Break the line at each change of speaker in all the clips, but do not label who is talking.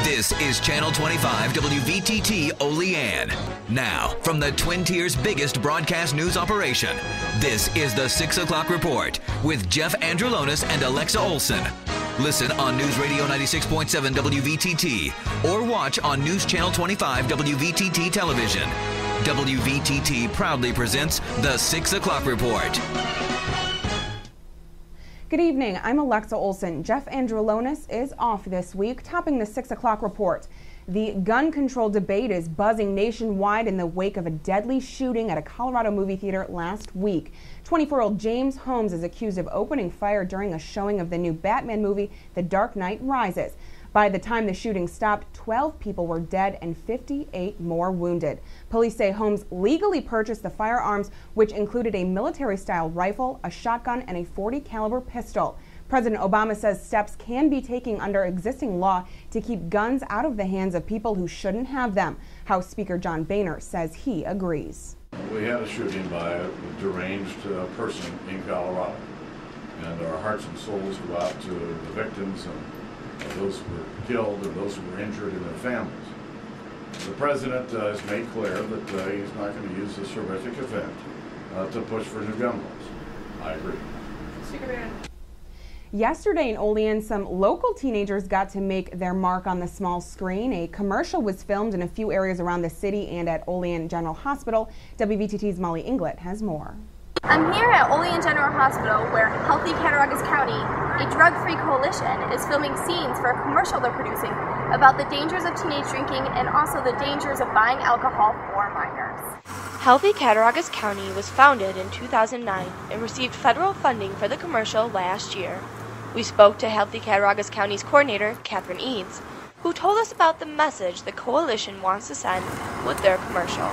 This is Channel 25 WVTT Olean. Now, from the Twin Tiers' biggest broadcast news operation, this is the 6 o'clock report with Jeff Andrulonis and Alexa Olson. Listen on News Radio 96.7 WVTT or watch on News Channel 25 WVTT television. WVTT proudly presents the 6 o'clock report.
Good evening, I'm Alexa Olson. Jeff Andrulonis is off this week, topping the 6 o'clock report. The gun control debate is buzzing nationwide in the wake of a deadly shooting at a Colorado movie theater last week. 24-year-old James Holmes is accused of opening fire during a showing of the new Batman movie, The Dark Knight Rises. By the time the shooting stopped, 12 people were dead and 58 more wounded. Police say Holmes legally purchased the firearms, which included a military-style rifle, a shotgun, and a .40 caliber pistol. President Obama says steps can be taken under existing law to keep guns out of the hands of people who shouldn't have them. House Speaker John Boehner says he agrees.
We had a shooting by a deranged person in Colorado, and our hearts and souls go out to the victims and those who were killed and those who were injured and their families. The president has made clear that he's not going to use this horrific event to push for new gun laws. I agree.
Speaker Boehner. Yesterday in Olean, some local teenagers got to make their mark on the small screen. A commercial was filmed in a few areas around the city and at Olean General Hospital. WVTT's Molly Inglut has more.
I'm here at Olean General Hospital, where Healthy Cattaraugus County, a drug-free coalition, is filming scenes for a commercial they're producing about the dangers of teenage drinking and also the dangers of buying alcohol for minors.
Healthy Cattaraugus County was founded in 2009 and received federal funding for the commercial last year. We spoke to Healthy Cattaraugus County's coordinator, Catherine Eads, who told us about the message the coalition wants to send with their commercial.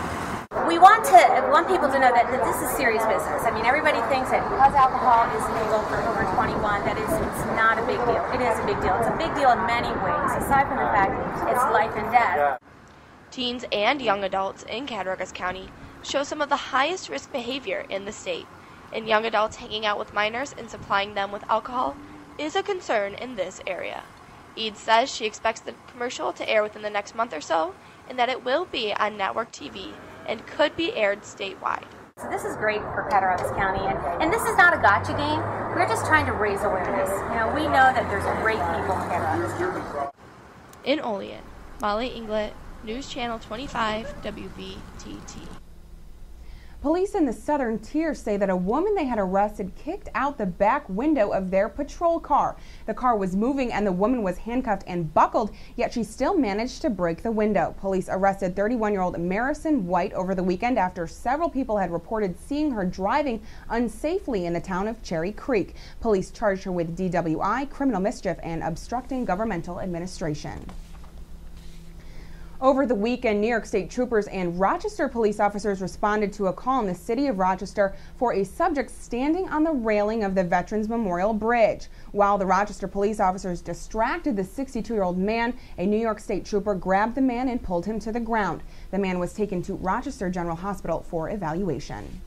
We want people to know that this is serious business. I mean, everybody thinks that because alcohol is legal for over 21, that it's not a big deal. It is a big deal. It's a big deal in many ways, aside from the fact it's life and death.
Teens and young adults in Cattaraugus County show some of the highest risk behavior in the state, and young adults hanging out with minors and supplying them with alcohol is a concern in this area. Eads says she expects the commercial to air within the next month or so, and that it will be on network TV and could be aired statewide.
So this is great for Cattaraugus County, and this is not a gotcha game. We're just trying to raise awareness. You know, we know that there's great people in Cattaraugus County.
In Olean, Molly Inglut, News Channel 25 WVTT.
Police in the Southern Tier say that a woman they had arrested kicked out the back window of their patrol car. The car was moving and the woman was handcuffed and buckled, yet she still managed to break the window. Police arrested 31-year-old Marison White over the weekend after several people had reported seeing her driving unsafely in the town of Cherry Creek. Police charged her with DWI, criminal mischief, and obstructing governmental administration. Over the weekend, New York State troopers and Rochester police officers responded to a call in the city of Rochester for a subject standing on the railing of the Veterans Memorial Bridge. While the Rochester police officers distracted the 62-year-old man, a New York State trooper grabbed the man and pulled him to the ground. The man was taken to Rochester General Hospital for evaluation.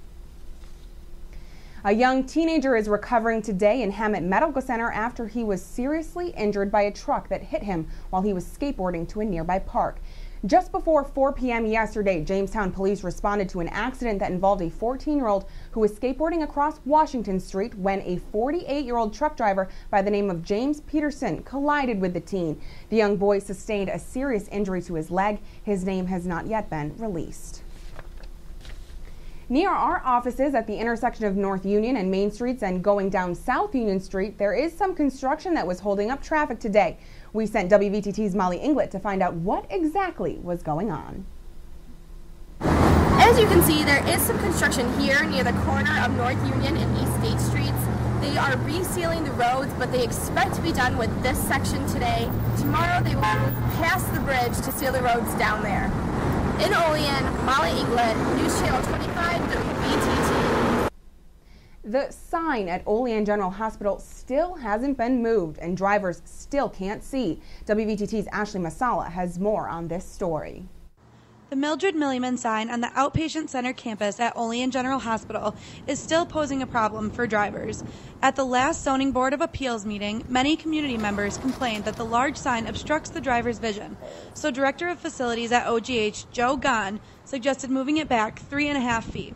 A young teenager is recovering today in Hammett Medical Center after he was seriously injured by a truck that hit him while he was skateboarding to a nearby park. Just before 4 p.m. yesterday, Jamestown police responded to an accident that involved a 14-year-old who was skateboarding across Washington Street when a 48-year-old truck driver by the name of James Peterson collided with the teen. The young boy sustained a serious injury to his leg. His name has not yet been released. Near our offices at the intersection of North Union and Main Streets and going down South Union Street, there is some construction that was holding up traffic today. We sent WVTT's Molly Inglut to find out what exactly was going on.
As you can see, there is some construction here near the corner of North Union and East State Streets. They are resealing the roads, but they expect to be done with this section today. Tomorrow they will pass the bridge to seal the roads down there. In Olean, Molly Inglut, News Channel 25 WVTT.
The sign at Olean General Hospital still hasn't been moved and drivers still can't see. WVTT's Ashley Masala has more on this story.
The Mildred Milliman sign on the Outpatient Center campus at Olean General Hospital is still posing a problem for drivers. At the last Zoning Board of Appeals meeting, many community members complained that the large sign obstructs the driver's vision. So Director of Facilities at OGH, Joe Gahn, suggested moving it back 3.5 feet.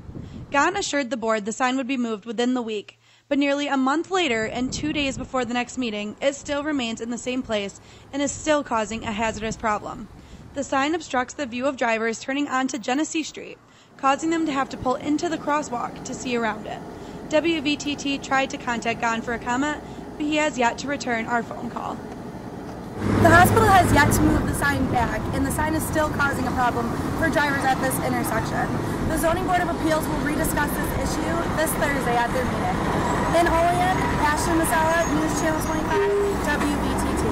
Gahn assured the board the sign would be moved within the week, but nearly a month later and 2 days before the next meeting, it still remains in the same place and is still causing a hazardous problem. The sign obstructs the view of drivers turning onto Genesee Street, causing them to have to pull into the crosswalk to see around it. WVTT tried to contact Gahn for a comment, but he has yet to return our phone call.
The hospital has yet to move the sign back, and the sign is still causing a problem for drivers at this intersection. The Zoning Board of Appeals will rediscuss this issue this Thursday at their meeting. In Olean, Ashley Masala, News Channel 25, WVTT.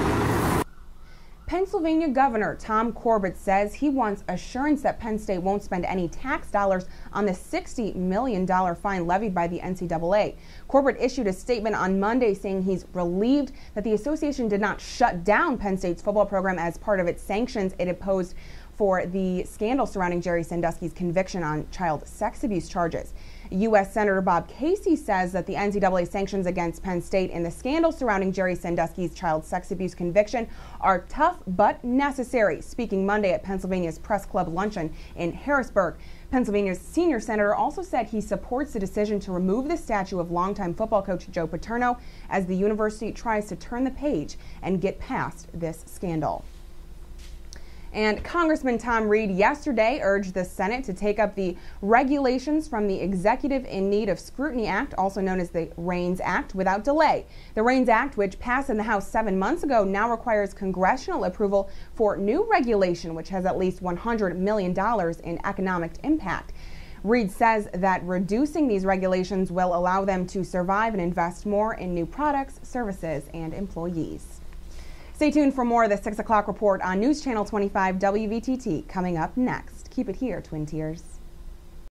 Pennsylvania Governor Tom Corbett says he wants assurance that Penn State won't spend any tax dollars on the $60 million fine levied by the NCAA. Corbett issued a statement on Monday saying he's relieved that the association did not shut down Penn State's football program as part of its sanctions it imposed for the scandal surrounding Jerry Sandusky's conviction on child sex abuse charges. U.S. Senator Bob Casey says that the NCAA sanctions against Penn State and the scandal surrounding Jerry Sandusky's child sex abuse conviction are tough but necessary. Speaking Monday at Pennsylvania's Press Club luncheon in Harrisburg, Pennsylvania's senior senator also said he supports the decision to remove the statue of longtime football coach Joe Paterno as the university tries to turn the page and get past this scandal. And Congressman Tom Reed yesterday urged the Senate to take up the regulations from the Executive in Need of Scrutiny Act, also known as the REINS Act, without delay. The REINS Act, which passed in the House 7 months ago, now requires congressional approval for new regulation, which has at least $100 million in economic impact. Reed says that reducing these regulations will allow them to survive and invest more in new products, services, and employees. Stay tuned for more of the 6 o'clock report on News Channel 25 WVTT coming up next. Keep it here, Twin Tiers.